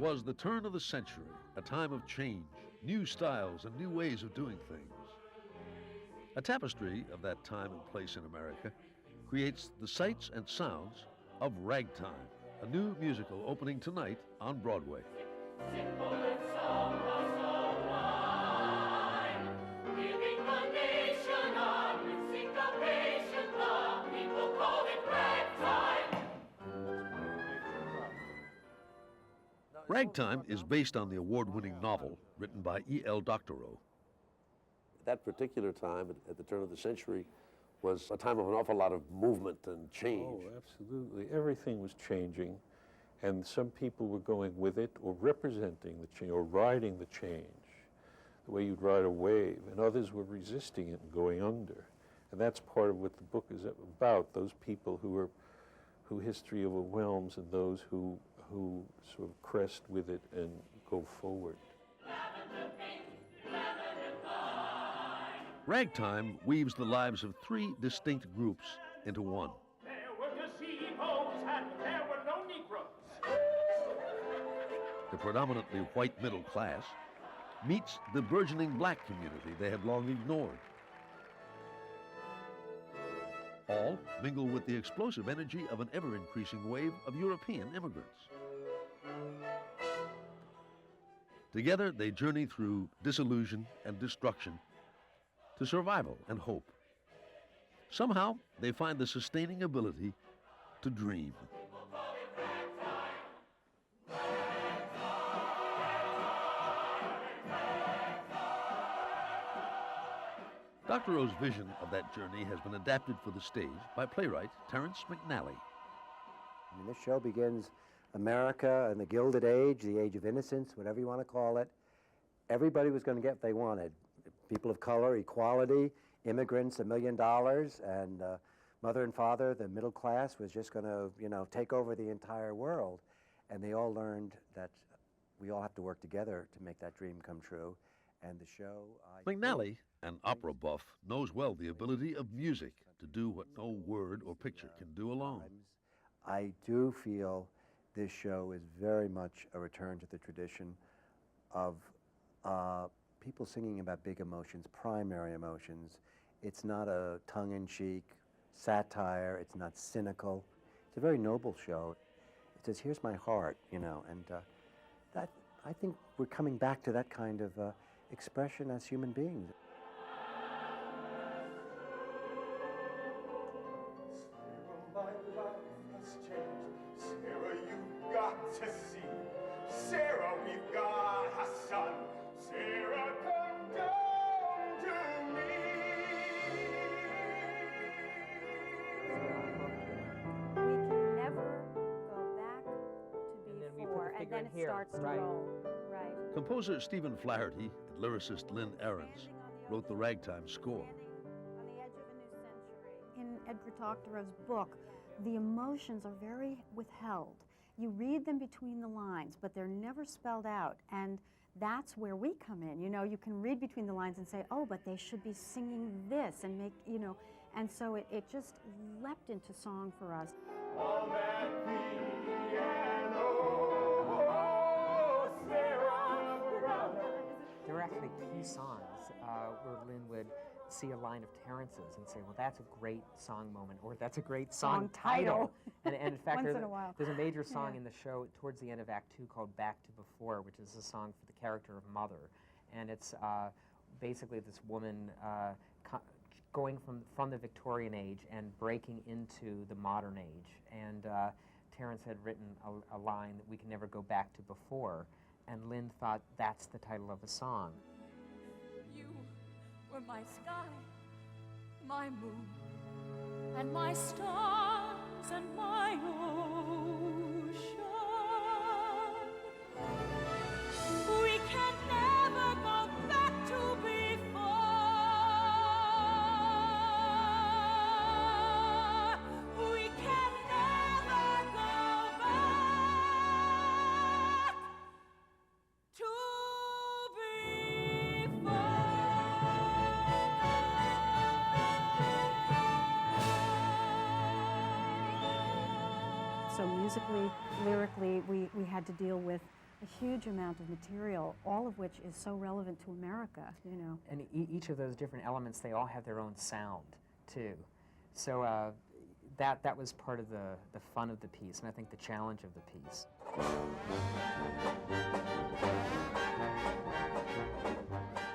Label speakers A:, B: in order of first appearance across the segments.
A: was the turn of the century, a time of change, new styles and new ways of doing things. A tapestry of that time and place in America creates the sights and sounds of Ragtime, a new musical opening tonight on Broadway.
B: Simple and song, so wine, giving the nation on with syncopation, the people call it ragtime.
A: Ragtime is based on the award-winning novel written by E.L. Doctorow.
C: That particular time, at the turn of the century, was a time of an awful lot of movement and change.
D: Oh, absolutely. Everything was changing, and some people were going with it or representing the change or riding the change, the way you'd ride a wave, and others were resisting it and going under. And that's part of what the book is about, those people who history overwhelms and those who sort of crest with it and go forward.
A: Ragtime weaves the lives of three distinct groups into one.
B: There were gazebos and there were no Negroes.
A: The predominantly white middle class meets the burgeoning black community they had long ignored. All mingle with the explosive energy of an ever-increasing wave of European immigrants. Together, they journey through disillusion and destruction to survival and hope. Somehow, they find the sustaining ability to dream. Doctorow's vision of that journey has been adapted for the stage by playwright Terrence McNally.
E: I mean, this show begins America in the Gilded Age, the Age of Innocence, whatever you want to call it. Everybody was going to get what they wanted. People of color, equality, immigrants, $1 million, and mother and father, the middle class, was just going to, take over the entire world. And they all learned that we all have to work together to make that dream come true. And the show...
A: McNally, an opera buff, knows well the ability of music to do what no word or picture can do alone.
E: I do feel this show is very much a return to the tradition of people singing about big emotions, primary emotions. It's not a tongue-in-cheek satire. It's not cynical. It's a very noble show. It says, here's my heart, and that, I think we're coming back to that kind of expression as human beings.
F: Sarah, you've got to see. Sarah, we've got a son. Sarah, come down to me.
G: We can never go back to before, and then it starts to roll. Right.
A: Composer Stephen Flaherty and lyricist Lynn Ahrens wrote the Ragtime score.
G: On the edge of a new century. In Edgar Doctorow's book, the emotions are very withheld. You read them between the lines, but they're never spelled out. And that's where we come in. You can read between the lines and say, oh, but they should be singing this and make, and so it just leapt into song for us.
F: On that piano, Sarah.
H: There were actually key songs where Lynn would see a line of Terrence's and say, well, that's a great song moment, or that's a great song title. And in fact, there's a major song in the show towards the end of Act 2 called Back to Before, which is a song for the character of Mother. And it's basically this woman going from the Victorian age and breaking into the modern age. And Terrence had written a line that we can never go back to before. And Lynn thought that's the title of the song.
I: You were my sky, my moon, and my stars and my ocean. We can never go back to before. We can never go back to
G: So musically, lyrically, we had to deal with a huge amount of material, all of which is so relevant to America, you know.
H: And each of those different elements, they all have their own sound, too. So that was part of the fun of the piece, and I think the challenge of the piece.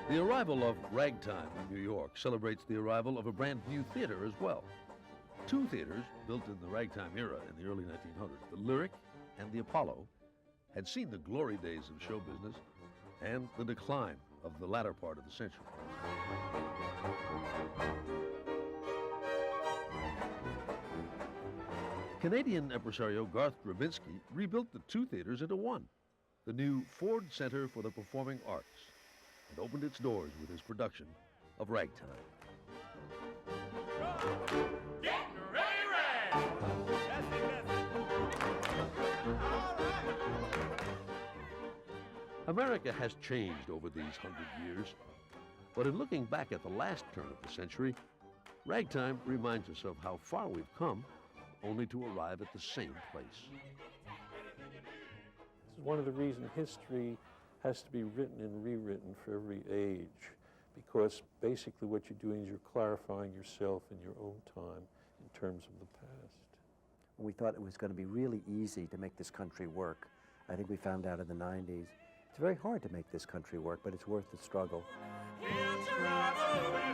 A: The arrival of Ragtime in New York celebrates the arrival of a brand new theater as well. Two theaters built in the Ragtime era in the early 1900s, the Lyric and the Apollo, had seen the glory days of show business and the decline of the latter part of the century. Canadian impresario Garth Drabinsky rebuilt the two theaters into one, the new Ford Center for the Performing Arts, and opened its doors with his production of Ragtime.
F: Get ready, Rag!
A: America has changed over these 100 years, but in looking back at the last turn of the century, Ragtime reminds us of how far we've come, only to arrive at the same place.
D: This is one of the reasons history has to be written and rewritten for every age, because basically what you're doing is you're clarifying yourself in your own time in terms of the past.
E: We thought it was going to be really easy to make this country work. I think we found out in the 90s. It's very hard to make this country work, but it's worth the struggle.
F: Here to revelry.